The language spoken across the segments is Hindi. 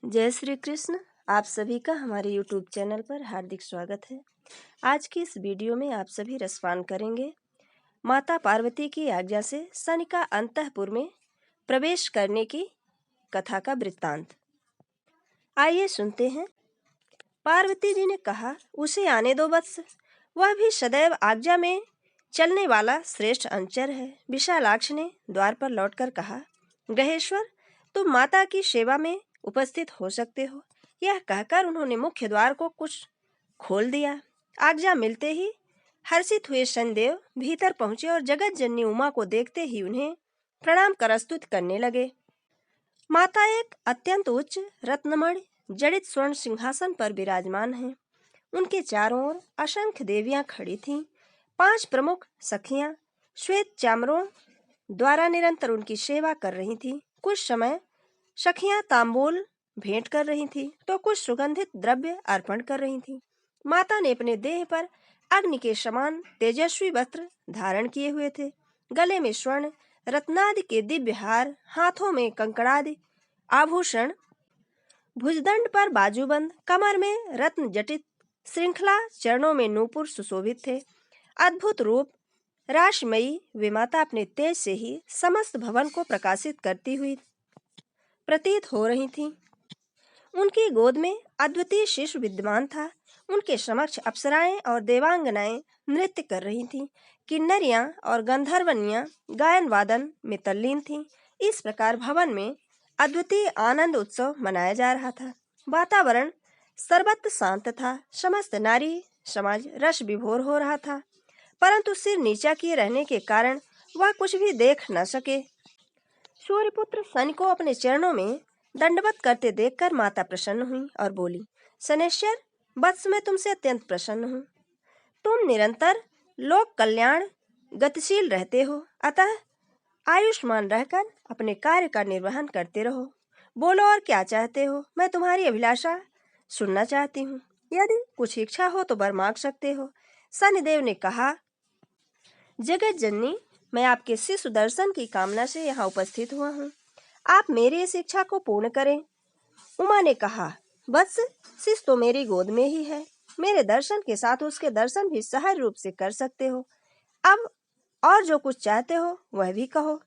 जय श्री कृष्ण। आप सभी का हमारे YouTube चैनल पर हार्दिक स्वागत है। आज की इस वीडियो में आप सभी रसपान करेंगे माता पार्वती की आज्ञा से शनि का अंतःपुर में प्रवेश करने की कथा का वृत्तांत। आइए सुनते हैं। पार्वती जी ने कहा, उसे आने दो वत्स, वह भी सदैव आज्ञा में चलने वाला श्रेष्ठ अनुचर है। विशालाक्ष ने द्वार पर लौटकर कहा, गहेश्वर, तुम माता की सेवा में उपस्थित हो सकते हो। यह कहकर उन्होंने मुख्य द्वार को कुछ खोल दिया। आज्ञा मिलते ही हर्षित हुए शनिदेव भीतर पहुंचे और जगत जननी उमा को देखते ही उन्हें प्रणाम कर स्तुति करने लगे। माता एक अत्यंत उच्च रत्नमणि जड़ित स्वर्ण सिंहासन पर विराजमान हैं। उनके चारों ओर असंख्य देवियां खड़ी थीं। 5 प्रमुख सखियां श्वेत चामरों द्वारा निरंतर उनकी सेवा कर रही थीं। कुछ समय सखियां तांबूल भेंट कर रही थीं, तो कुछ सुगंधित द्रव्य अर्पण कर रही थीं। माता ने अपने देह पर अग्नि के समान तेजस्वी वस्त्र धारण किए हुए थे। गले में स्वर्ण रत्नादि के दिव्य हार, हाथों में कंकड़ादि आभूषण, भुजदंड पर बाजूबंद, कमर में रत्न जटित श्रृंखला, चरणों में नूपुर सुशोभित थे। अद्भुत रूप रासमयी वे माता अपने तेज से ही समस्त भवन को प्रकाशित करती हुई प्रतीत हो रही थीं। उनकी गोद में अद्वितीय शिशु विद्यमान था। उनके समक्ष अप्सराएं और देवांगनाएं नृत्य कर रही थीं। किन्नरियां और गंधर्वनियां गायन वादन में तल्लीन थीं। इस प्रकार भवन में अद्वितीय आनंद उत्सव मनाया जा रहा था। वातावरण सर्वत्र शांत था। समस्त नारी समाज रस विभोर हो रहा था, परंतु सिर नीचा किए रहने के कारण वह कुछ भी देख न सके। सूर्यपुत्र शनि को अपने चरणों में दंडवत करते देखकर माता प्रसन्न हुई और बोली, शनैश्वर वत्स, मैं तुमसे अत्यंत प्रसन्न हूँ। तुम निरंतर लोक कल्याण गतिशील रहते हो, अतः आयुष्मान रहकर अपने कार्य का निर्वहन करते रहो। बोलो और क्या चाहते हो, मैं तुम्हारी अभिलाषा सुनना चाहती हूँ। यदि कुछ इच्छा हो तो वर मांग सकते हो। शनिदेव ने कहा, जगत जननी, मैं आपके शिशु दर्शन की कामना से यहाँ उपस्थित हुआ हूँ। आप मेरी इस इच्छा को पूर्ण करें। उमा ने कहा, बस शिशु तो मेरी गोद में ही है। मेरे दर्शन के साथ उसके दर्शन भी सहज रूप से कर सकते हो। अब और जो कुछ चाहते हो वह भी कहो।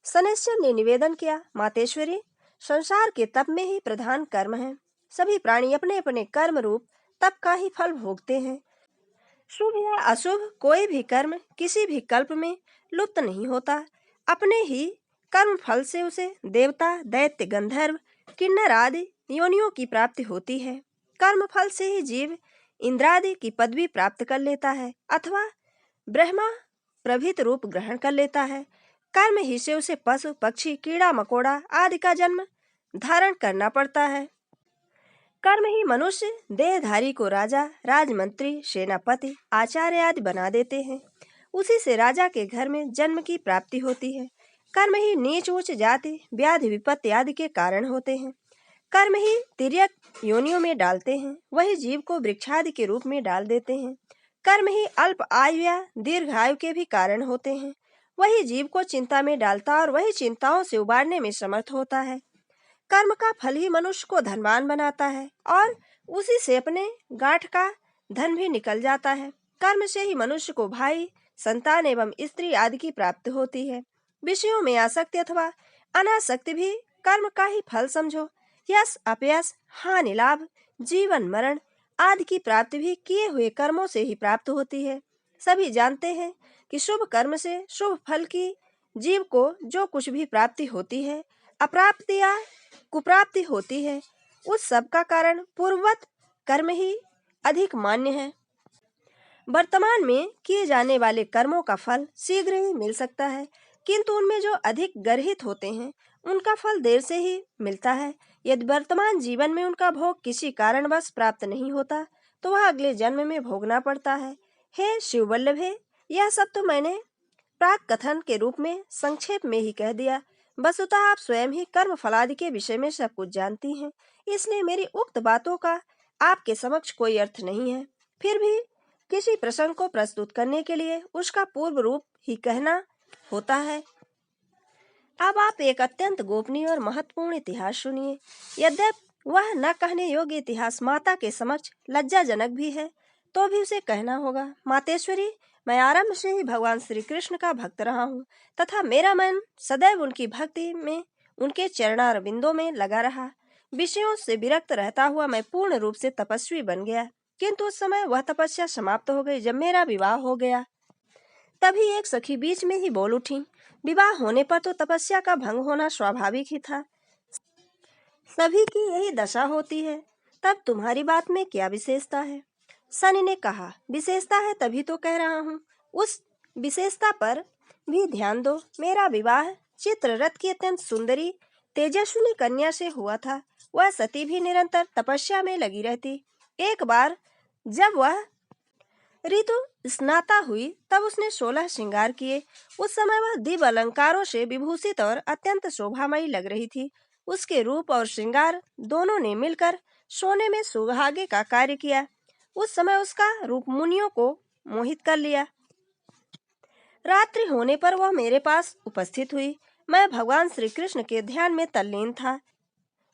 शनैश्वर ने निवेदन किया, मातेश्वरी, संसार के तप में ही प्रधान कर्म है। सभी प्राणी अपने अपने कर्म रूप तप का ही फल भोगते हैं। शुभ या अशुभ कोई भी कर्म किसी भी कल्प में लुप्त नहीं होता। अपने ही कर्म फल से उसे देवता, दैत्य, गंधर्व, किन्नर आदि योनियों की प्राप्ति होती है। कर्म फल से ही जीव इंद्रादि की पदवी प्राप्त कर लेता है अथवा ब्रह्मा प्रभृत रूप ग्रहण कर लेता है। कर्म ही से उसे पशु, पक्षी, कीड़ा मकोड़ा आदि का जन्म धारण करना पड़ता है। कर्म ही मनुष्य देहधारी को राजा, राजमंत्री, सेनापति, आचार्य आदि बना देते हैं। उसी से राजा के घर में जन्म की प्राप्ति होती है। कर्म ही नीच उच्च जाति, व्याधि, विपत्ति आदि के कारण होते हैं। कर्म ही तिर्यक योनियों में डालते हैं, वही जीव को वृक्षादि के रूप में डाल देते हैं। कर्म ही अल्प आयु या दीर्घ आयु के भी कारण होते हैं, वही जीव को चिंता में डालता और वही चिंताओं से उबारने में समर्थ होता है। कर्म का फल ही मनुष्य को धनवान बनाता है और उसी से अपने गांठ का धन भी निकल जाता है। कर्म से ही मनुष्य को भाई, संतान एवं स्त्री आदि की प्राप्ति होती है। विषयों में आसक्ति अथवा अनासक्ति भी कर्म का ही फल समझो। यश, अपयश, हानि, लाभ, जीवन, मरण आदि की प्राप्ति भी किए हुए कर्मों से ही प्राप्त होती है। सभी जानते हैं कि शुभ कर्म से शुभ फल की जीव को जो कुछ भी प्राप्ति होती है, अप्राप्ति या कुप्राप्ति होती है, उस सब का कारण पूर्ववत कर्म ही अधिक मान्य है। वर्तमान में किए जाने वाले कर्मों का फल शीघ्र ही मिल सकता है, किंतु उनमें जो अधिक गर्हित होते हैं उनका फल देर से ही मिलता है। यदि वर्तमान जीवन में उनका भोग किसी कारणवश प्राप्त नहीं होता तो वह अगले जन्म में भोगना पड़ता है। हे शिव वल्लभे, यह सब तो मैंने प्राक कथन के रूप में संक्षेप में ही कह दिया। वस्तुतः आप स्वयं ही कर्म फलादि के विषय में सब कुछ जानती हैं, इसलिए मेरी उक्त बातों का आपके समक्ष कोई अर्थ नहीं है। फिर भी किसी प्रसंग को प्रस्तुत करने के लिए उसका पूर्व रूप ही कहना होता है। अब आप एक अत्यंत गोपनीय और महत्वपूर्ण इतिहास सुनिए। यद्यप वह न कहने योग्य इतिहास माता के समक्ष लज्जाजनक भी है, तो भी उसे कहना होगा। मातेश्वरी, मैं आरंभ से ही भगवान श्री कृष्ण का भक्त रहा हूँ तथा मेरा मन सदैव उनकी भक्ति में, उनके चरणारविंदों में लगा रहा। विषयों से विरक्त रहता हुआ मैं पूर्ण रूप से तपस्वी बन गया, किंतु उस समय वह तपस्या समाप्त हो गई जब मेरा विवाह हो गया। तभी एक सखी बीच में ही बोल उठी, विवाह होने पर तो तपस्या का भंग होना स्वाभाविक ही था, सभी की यही दशा होती है, तब तुम्हारी बात में क्या विशेषता है? सनी ने कहा, विशेषता है तभी तो कह रहा हूँ, उस विशेषता पर भी ध्यान दो। मेरा विवाह चित्ररथ की अत्यंत सुंदरी तेजस्विनी कन्या से हुआ था। वह सती भी निरंतर तपस्या में लगी रहती। एक बार जब वह ऋतु स्नाता हुई तब उसने 16 श्रृंगार किए। उस समय वह दिव्य अलंकारों से विभूषित और अत्यंत शोभामयी लग रही थी। उसके रूप और श्रृंगार दोनों ने मिलकर सोने में सुहागे का कार्य किया। उस समय उसका रूप मुनियों को मोहित कर लिया। रात्रि होने पर वह मेरे पास उपस्थित हुई। मैं भगवान श्री कृष्ण के ध्यान में तल्लीन था,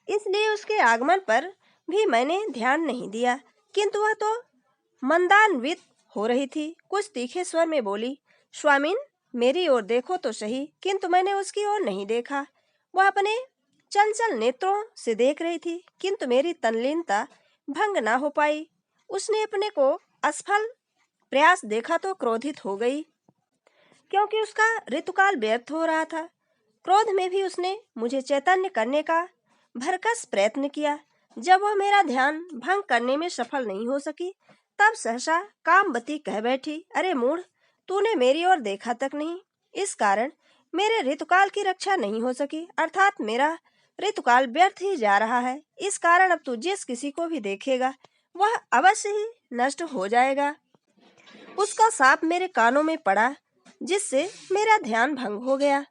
इसलिए उसके आगमन पर भी मैंने ध्यान नहीं दिया, किंतु वह तो मंदान्वित हो रही थी। कुछ तीखे स्वर में बोली, स्वामिन, मेरी ओर देखो तो सही। किंतु मैंने उसकी ओर नहीं देखा। वह अपने चंचल नेत्रों से देख रही थी, किंतु मेरी तल्लीनता भंग ना हो पाई। उसने अपने को असफल प्रयास देखा तो क्रोधित हो गई, क्योंकि उसका ऋतुकाल व्यर्थ हो रहा था। क्रोध में भी उसने मुझे चैतन्य करने का भरकस प्रयत्न किया। जब वह मेरा ध्यान भंग करने में सफल नहीं हो सकी, तब सहसा कामवती कह बैठी, अरे मूढ़, तूने मेरी ओर देखा तक नहीं, इस कारण मेरे ऋतुकाल की रक्षा नहीं हो सकी, अर्थात मेरा ऋतुकाल व्यर्थ ही जा रहा है। इस कारण अब तू जिस किसी को भी देखेगा वह अवश्य ही नष्ट हो जाएगा। उसका साप मेरे कानों में पड़ा, जिससे मेरा ध्यान भंग हो गया।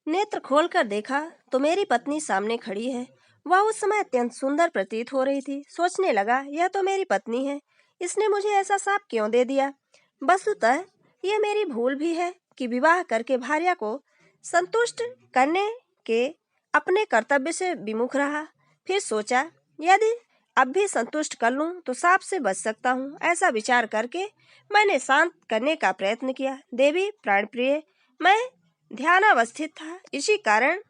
नेत्र खोलकर देखा तो मेरी पत्नी सामने खड़ी है। वह उस समय अत्यंत सुंदर प्रतीत हो रही थी। सोचने लगा, यह तो मेरी पत्नी है, इसने मुझे ऐसा शाप क्यों दे दिया? वस्तुतः यह मेरी भूल भी है कि विवाह करके भार्या को संतुष्ट करने के अपने कर्तव्य से विमुख रहा। फिर सोचा, यदि अब भी संतुष्ट कर लूं तो शाप से बच सकता हूं। ऐसा विचार करके मैंने शांत करने का प्रयत्न किया। देवी प्राणप्रिय, मैं ध्यानावस्थित था, इसी कारण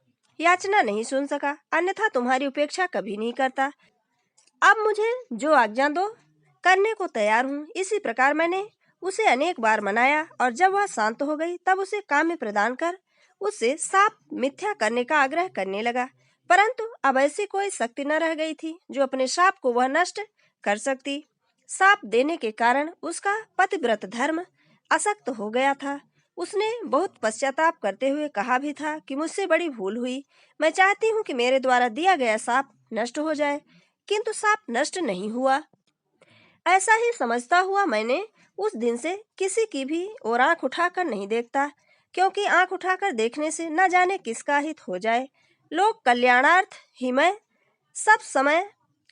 याचना नहीं सुन सका, अन्यथा तुम्हारी उपेक्षा कभी नहीं करता। अब मुझे जो आज्ञा दो, करने को तैयार हूँ। इसी प्रकार मैंने उसे अनेक बार मनाया और जब वह शांत हो गई तब उसे काम्य प्रदान कर उससे शाप मिथ्या करने का आग्रह करने लगा। परंतु अब ऐसी कोई शक्ति न रह गई थी जो अपने शाप को वह नष्ट कर सकती। शाप देने के कारण उसका पतिव्रत धर्म अशक्त हो गया था। उसने बहुत पश्चाताप करते हुए कहा भी था कि मुझसे बड़ी भूल हुई, मैं चाहती हूँ कि मेरे द्वारा दिया गया शाप नष्ट हो जाए, किंतु शाप नष्ट नहीं हुआ। ऐसा ही समझता हुआ मैंने उस दिन से किसी की भी ओर आंख उठाकर नहीं देखता, क्योंकि आंख उठाकर देखने से न जाने किसका हित हो जाए। लोक कल्याणार्थ ही मैं सब समय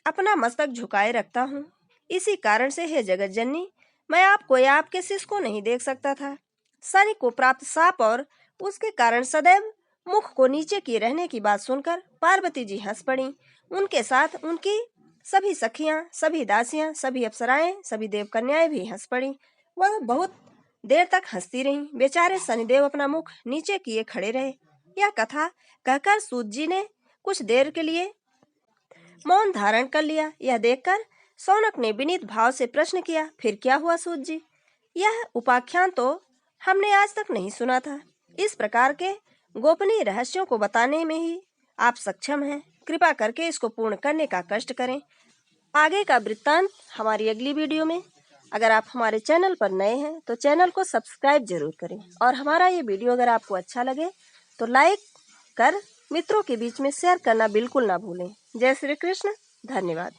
अपना मस्तक झुकाए रखता हूँ। इसी कारण से हे जगत जननी, मैं आपको या आपके शिष्य को नहीं देख सकता था। शनि को प्राप्त शाप और उसके कारण सदैव मुख को नीचे किए रहने की बात सुनकर पार्वती जी हंस पड़ी। उनके साथ उनकी सभी सखियां, सभी दासियां, सभी अप्सराएं, सभी देवकन्याएं भी हंस पड़ी। वह बहुत देर तक हंसती रहीं। बेचारे शनिदेव अपना मुख नीचे किए खड़े रहे। यह कथा कहकर सूत जी ने कुछ देर के लिए मौन धारण कर लिया। यह देखकर शौनक ने विनीत भाव से प्रश्न किया, फिर क्या हुआ सूत जी? यह उपाख्यान तो हमने आज तक नहीं सुना था। इस प्रकार के गोपनीय रहस्यों को बताने में ही आप सक्षम हैं। कृपा करके इसको पूर्ण करने का कष्ट करें। आगे का वृत्तांत हमारी अगली वीडियो में। अगर आप हमारे चैनल पर नए हैं तो चैनल को सब्सक्राइब जरूर करें, और हमारा ये वीडियो अगर आपको अच्छा लगे तो लाइक कर मित्रों के बीच में शेयर करना बिल्कुल ना भूलें। जय श्री कृष्ण। धन्यवाद।